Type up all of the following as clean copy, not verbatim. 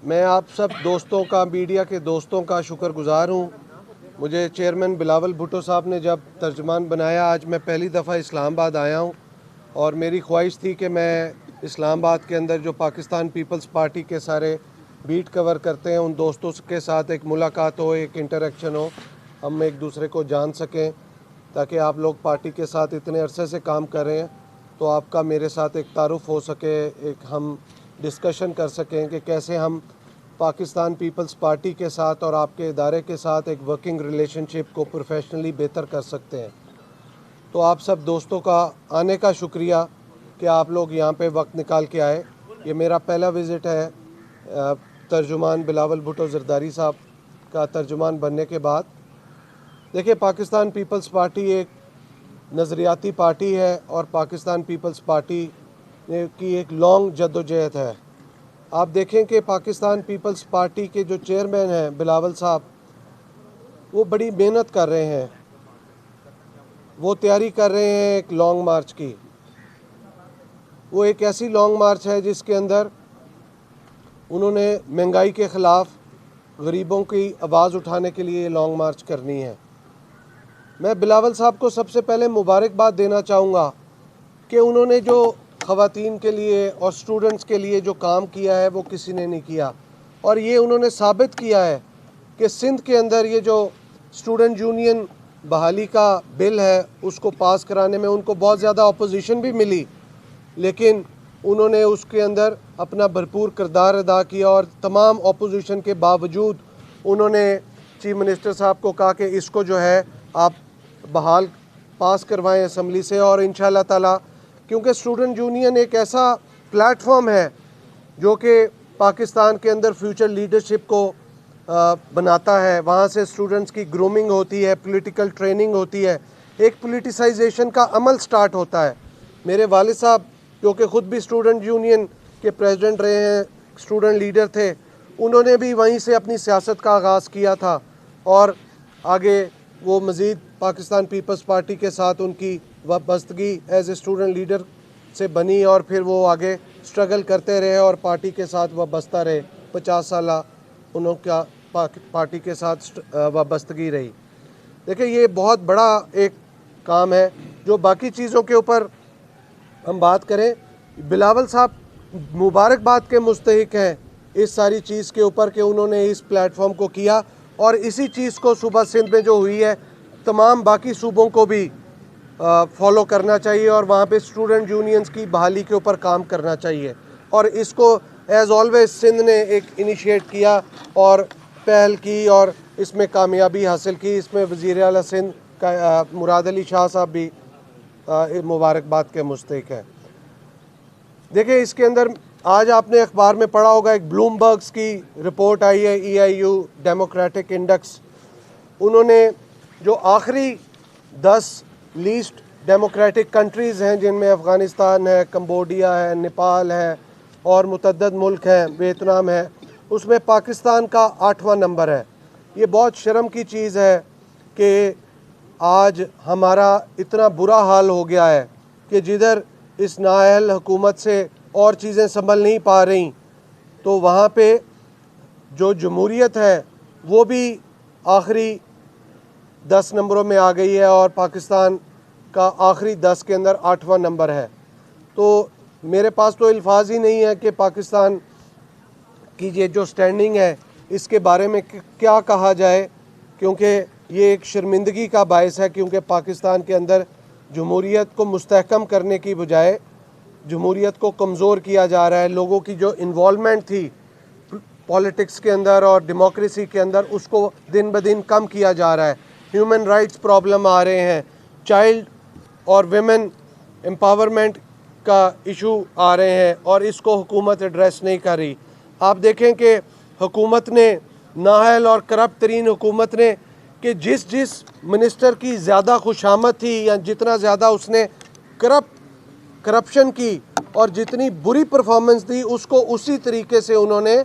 मैं आप सब दोस्तों का, मीडिया के दोस्तों का शुक्रगुज़ार हूँ। मुझे चेयरमैन बिलावल भुट्टो साहब ने जब तर्जुमान बनाया, आज मैं पहली दफ़ा इस्लामाबाद आया हूँ और मेरी ख्वाहिश थी कि मैं इस्लामाबाद के अंदर जो पाकिस्तान पीपल्स पार्टी के सारे बीट कवर करते हैं उन दोस्तों के साथ एक मुलाकात हो, एक इंटरेक्शन हो, हम एक दूसरे को जान सकें, ताकि आप लोग पार्टी के साथ इतने अरसे से काम कर रहे हैं तो आपका मेरे साथ एक तारुफ हो सके, एक हम डिस्कशन कर सकें कि कैसे हम पाकिस्तान पीपल्स पार्टी के साथ और आपके इदारे के साथ एक वर्किंग रिलेशनशिप को प्रोफेशनली बेहतर कर सकते हैं। तो आप सब दोस्तों का आने का शुक्रिया कि आप लोग यहाँ पे वक्त निकाल के आए। ये मेरा पहला विज़िट है तर्जुमान बिलावल भुट्टो ज़रदारी साहब का तर्जुमान बनने के बाद। देखिए, पाकिस्तान पीपल्स पार्टी एक नज़रियाती पार्टी है और पाकिस्तान पीपल्स पार्टी की एक लॉन्ग जद्दोजहद है। आप देखें कि पाकिस्तान पीपल्स पार्टी के जो चेयरमैन हैं बिलावल साहब, वो बड़ी मेहनत कर रहे हैं, वो तैयारी कर रहे हैं एक लॉन्ग मार्च की। वो एक ऐसी लॉन्ग मार्च है जिसके अंदर उन्होंने महंगाई के ख़िलाफ़ गरीबों की आवाज़ उठाने के लिए लॉन्ग मार्च करनी है। मैं बिलावल साहब को सबसे पहले मुबारकबाद देना चाहूँगा कि उन्होंने जो ख़वातीन के लिए और स्टूडेंट्स के लिए जो काम किया है वो किसी ने नहीं किया, और ये उन्होंने साबित किया है कि सिंध के अंदर ये जो स्टूडेंट यूनियन बहाली का बिल है उसको पास कराने में उनको बहुत ज़्यादा अपोजिशन भी मिली, लेकिन उन्होंने उसके अंदर अपना भरपूर किरदार अदा किया और तमाम अपोजिशन के बावजूद उन्होंने चीफ मिनिस्टर साहब को कहा कि इसको जो है आप बहाल पास करवाएं असम्बली से, और इंशाअल्लाह ताला, क्योंकि स्टूडेंट यूनियन एक ऐसा प्लेटफॉर्म है जो कि पाकिस्तान के अंदर फ्यूचर लीडरशिप को बनाता है। वहाँ से स्टूडेंट्स की ग्रूमिंग होती है, पॉलिटिकल ट्रेनिंग होती है, एक पॉलिटिसाइजेशन का अमल स्टार्ट होता है। मेरे वालिद साहब जो कि ख़ुद भी स्टूडेंट यूनियन के प्रेसिडेंट रहे हैं, स्टूडेंट लीडर थे, उन्होंने भी वहीं से अपनी सियासत का आगाज़ किया था और आगे वो मज़ीद पाकिस्तान पीपल्स पार्टी के साथ उनकी वाबस्तगी एज ए स्टूडेंट लीडर से बनी और फिर वो आगे स्ट्रगल करते रहे और पार्टी के साथ वाबस्ता रहे। 50 साल उनका पार्टी के साथ वाबस्तगी रही। देखिए, ये बहुत बड़ा एक काम है। जो बाकी चीज़ों के ऊपर हम बात करें, बिलावल साहब मुबारकबाद के मुस्तहिक हैं इस सारी चीज़ के ऊपर कि उन्होंने इस प्लेटफॉर्म को किया, और इसी चीज़ को सूबा सिंध में जो हुई है तमाम बाकी सूबों को भी फॉलो करना चाहिए और वहाँ पे स्टूडेंट यूनियंस की बहाली के ऊपर काम करना चाहिए। और इसको एज़ ऑलवेज सिंध ने एक इनिशिएट किया और पहल की और इसमें कामयाबी हासिल की। इसमें वज़ीर आला सिंध का मुराद अली शाह साहब भी मुबारकबाद के मुस्तहिक है। देखिए, इसके अंदर आज आपने अखबार में पढ़ा होगा, एक ब्लूमबर्ग्स की रिपोर्ट आई है, EIU डेमोक्रेटिक इंडेक्स। उन्होंने जो आखिरी 10 लीस्ट डेमोक्रेटिक कंट्रीज़ हैं जिनमें अफ़गानिस्तान है, कंबोडिया है, नेपाल है और मुतअद्दिद मुल्क हैं, वियतनाम है, उसमें पाकिस्तान का 8वां नंबर है। ये बहुत शर्म की चीज़ है कि आज हमारा इतना बुरा हाल हो गया है कि जिधर इस नाअहल हुकूमत से और चीज़ें संभल नहीं पा रही, तो वहाँ पे जो जमहूरियत है वो भी आखिरी 10 नंबरों में आ गई है और पाकिस्तान का आखिरी 10 के अंदर 8वां नंबर है। तो मेरे पास तो अल्फाज ही नहीं है कि पाकिस्तान की ये जो स्टैंडिंग है इसके बारे में क्या कहा जाए, क्योंकि ये एक शर्मिंदगी का बायस है, क्योंकि पाकिस्तान के अंदर जमहूरियत को मुस्तहकम करने की बजाय जमहूरियत को कमज़ोर किया जा रहा है। लोगों की जो इन्वॉल्वमेंट थी पॉलिटिक्स के अंदर और डेमोक्रेसी के अंदर उसको दिन ब दिन कम किया जा रहा है। ह्यूमन राइट्स प्रॉब्लम आ रहे हैं, चाइल्ड और विमेन एम्पावरमेंट का इशू आ रहे हैं और इसको हुकूमत एड्रेस नहीं कर रही। आप देखें कि हुकूमत ने, नाअहल और करप्ट तरीन हुकूमत ने, कि जिस मिनिस्टर की ज़्यादा खुशामद थी या जितना ज़्यादा उसने करप्शन की और जितनी बुरी परफॉर्मेंस दी, उसको उसी तरीके से उन्होंने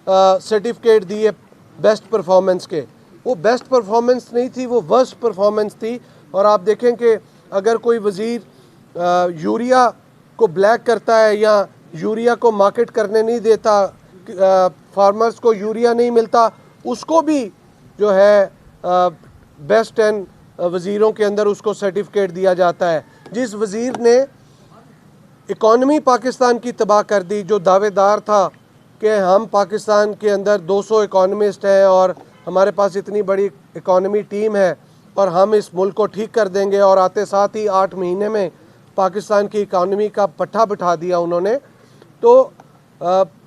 सर्टिफिकेट दिए बेस्ट परफॉर्मेंस के। वो बेस्ट परफॉर्मेंस नहीं थी, वो वर्स्ट परफॉर्मेंस थी। और आप देखें कि अगर कोई वज़ीर यूरिया को ब्लैक करता है या यूरिया को मार्केट करने नहीं देता फार्मर्स को यूरिया नहीं मिलता, उसको भी जो है बेस्ट 10 वज़ीरों के अंदर उसको सर्टिफिकेट दिया जाता है। जिस वज़ीर ने इकॉनमी पाकिस्तान की तबाह कर दी, जो दावेदार था कि हम पाकिस्तान के अंदर 200 इकॉनमिस्ट हैं और हमारे पास इतनी बड़ी इकॉनमी टीम है और हम इस मुल्क को ठीक कर देंगे, और आते साथ ही 8 महीने में पाकिस्तान की इकॉनमी का पट्टा बिठा दिया उन्होंने। तो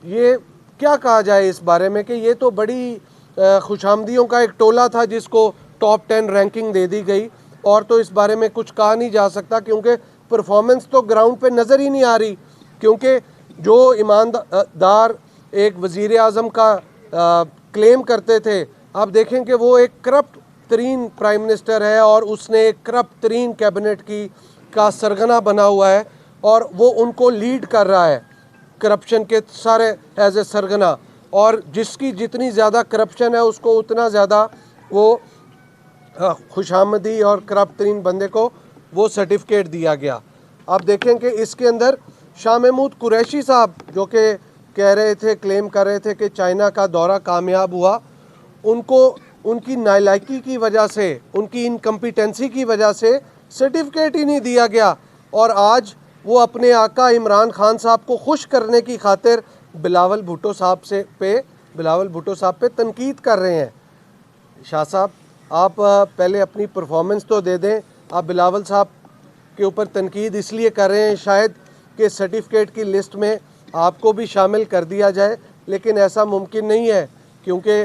ये क्या कहा जाए इस बारे में कि ये तो बड़ी खुशामदियों का एक टोला था जिसको टॉप 10 रैंकिंग दे दी गई, और तो इस बारे में कुछ कहा नहीं जा सकता क्योंकि परफॉर्मेंस तो ग्राउंड पे नज़र ही नहीं आ रही। क्योंकि जो ईमानदार एक वज़ीर आज़म का क्लेम करते थे, आप देखें कि वो एक करप्ट तरीन प्राइम मिनिस्टर है और उसने एक करप्ट तरीन कैबिनेट का सरगना बना हुआ है और वो उनको लीड कर रहा है करप्शन के सारे एज ए सरगना, और जिसकी जितनी ज़्यादा करप्शन है उसको उतना ज़्यादा वो खुशामदी और करप्ट तरीन बंदे को वो सर्टिफिकेट दिया गया। आप देखें कि इसके अंदर शाह महमूद कुरैशी साहब जो कि कह रहे थे, क्लेम कर रहे थे कि चाइना का दौरा कामयाब हुआ, उनको उनकी नालायकी की वजह से, उनकी इनकम्पिटेंसी की वजह से सर्टिफिकेट ही नहीं दिया गया, और आज वो अपने आका इमरान खान साहब को खुश करने की खातिर बिलावल भुट्टो साहब पे तनकीद कर रहे हैं। शाह साहब, आप पहले अपनी परफॉर्मेंस तो दे दें। आप बिलावल साहब के ऊपर तनकीद इसलिए कर रहे हैं शायद कि सर्टिफिकेट की लिस्ट में आपको भी शामिल कर दिया जाए, लेकिन ऐसा मुमकिन नहीं है क्योंकि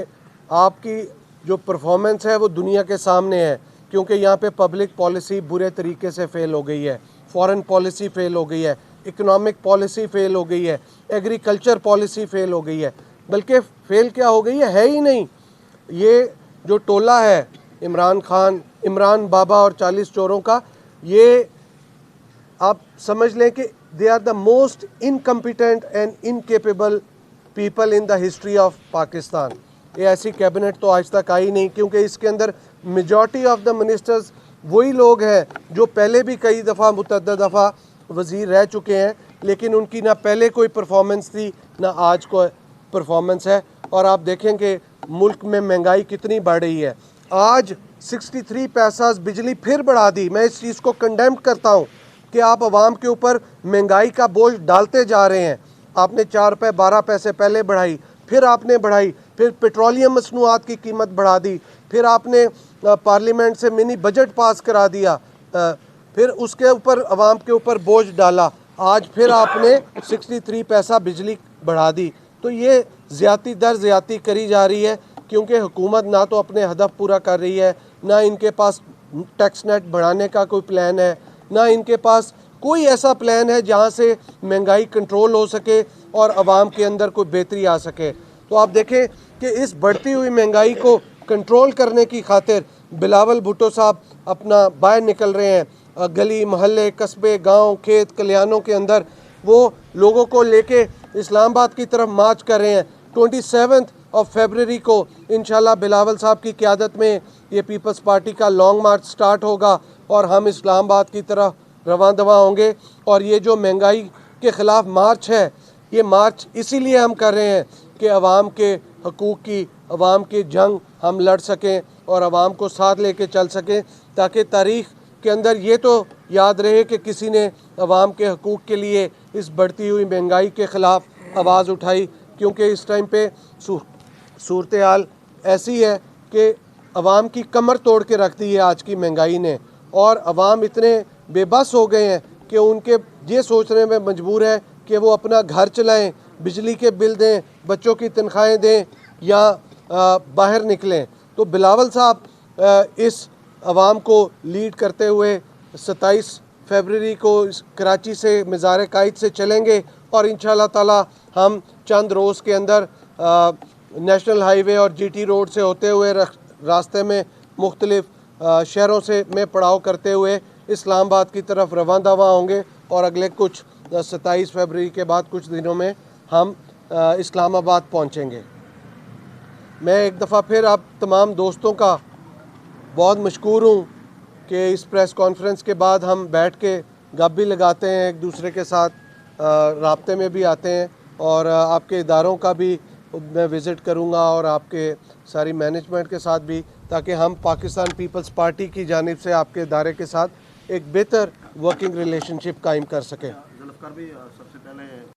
आपकी जो परफॉर्मेंस है वो दुनिया के सामने है। क्योंकि यहाँ पे पब्लिक पॉलिसी बुरे तरीके से फ़ेल हो गई है, फॉरेन पॉलिसी फ़ेल हो गई है, इकोनॉमिक पॉलिसी फ़ेल हो गई है, एग्रीकल्चर पॉलिसी फ़ेल हो गई है, बल्कि फ़ेल क्या हो गई है ही नहीं। ये जो टोला है इमरान बाबा और 40 चोरों का, ये आप समझ लें कि they are the most incompetent and incapable people in the history of Pakistan. ये ऐसी कैबिनेट तो आज तक आई नहीं, क्योंकि इसके अंदर मेजॉरिटी ऑफ द मिनिस्टर्स वही लोग हैं जो पहले भी कई दफ़ा मुतअद्दिद दफ़ा वज़ीर रह चुके हैं, लेकिन उनकी ना पहले कोई परफॉर्मेंस थी ना आज कोई परफॉर्मेंस है। और आप देखें कि मुल्क में महंगाई कितनी बढ़ रही है। आज 63 पैसा बिजली फिर बढ़ा दी। मैं इस चीज़ को कंडेम करता हूँ कि आप आवाम के ऊपर महंगाई का बोझ डालते जा रहे हैं। आपने 4 रुपये 12 पैसे पहले बढ़ाई, फिर आपने बढ़ाई, फिर पेट्रोलियम मसनूआत की कीमत बढ़ा दी, फिर आपने पार्लियामेंट से मिनी बजट पास करा दिया, फिर उसके ऊपर आवाम के ऊपर बोझ डाला, आज फिर आपने 63 पैसा बिजली बढ़ा दी। तो ये ज़्यादती दर ज़्यादती करी जा रही है, क्योंकि हुकूमत ना तो अपने हदफ पूरा कर रही है, ना इनके पास टैक्स नेट बढ़ाने का कोई प्लान है, ना इनके पास कोई ऐसा प्लान है जहाँ से महंगाई कंट्रोल हो सके और आवाम के अंदर कोई बेहतरी आ सके। तो आप देखें कि इस बढ़ती हुई महंगाई को कंट्रोल करने की खातिर बिलावल भुट्टो साहब अपना बाहर निकल रहे हैं, गली मोहल्ले कस्बे गांव खेत कल्याणों के अंदर वो लोगों को लेके इस्लामाबाद की तरफ मार्च कर रहे हैं। 27 फरवरी को इंशाल्लाह बिलावल साहब की क़यादत में ये पीपल्स पार्टी का लॉन्ग मार्च स्टार्ट होगा और हम इस्लामाबाद की तरफ रवां दवा होंगे। और ये जो महंगाई के ख़िलाफ़ मार्च है, ये मार्च इसीलिए हम कर रहे हैं कि अवाम के हकूक़ की, अवाम की जंग हम लड़ सकें और अवाम को साथ लेके चल सकें, ताकि तारीख़ के अंदर ये तो याद रहे कि किसी ने अवाम के हकूक़ के लिए इस बढ़ती हुई महंगाई के ख़िलाफ़ आवाज़ उठाई। क्योंकि इस टाइम पे सूरत हाल ऐसी है कि अवाम की कमर तोड़ के रख दी है आज की महंगाई ने, और अवाम इतने बेबस हो गए हैं कि उनके ये सोचने में मजबूर है कि वो अपना घर चलाएं, बिजली के बिल दें, बच्चों की तनख्वाहें दें या बाहर निकलें। तो बिलावल साहब इस अवाम को लीड करते हुए 27 फरवरी को कराची से मज़ार कायद से चलेंगे और इंशाअल्लाह ताला हम चंद रोज़ के अंदर नेशनल हाईवे और जीटी रोड से होते हुए रास्ते में मुख्तलिफ शहरों से में पड़ाव करते हुए इस्लामाबाद की तरफ रवां दवा होंगे और अगले कुछ 27 फरवरी के बाद कुछ दिनों में हम इस्लामाबाद पहुंचेंगे। मैं एक दफ़ा फिर आप तमाम दोस्तों का बहुत मशकूर हूँ कि इस प्रेस कॉन्फ्रेंस के बाद हम बैठ के गप भी लगाते हैं, एक दूसरे के साथ राब्ते में भी आते हैं। और आपके इदारों का भी मैं विज़िट करूँगा और आपके सारी मैनेजमेंट के साथ भी, ताकि हम पाकिस्तान पीपल्स पार्टी की जानिब से आपके इदारे के साथ एक बेहतर वर्किंग रिलेशनशिप कायम कर सकें। जुल्फ़िकार भी सबसे पहले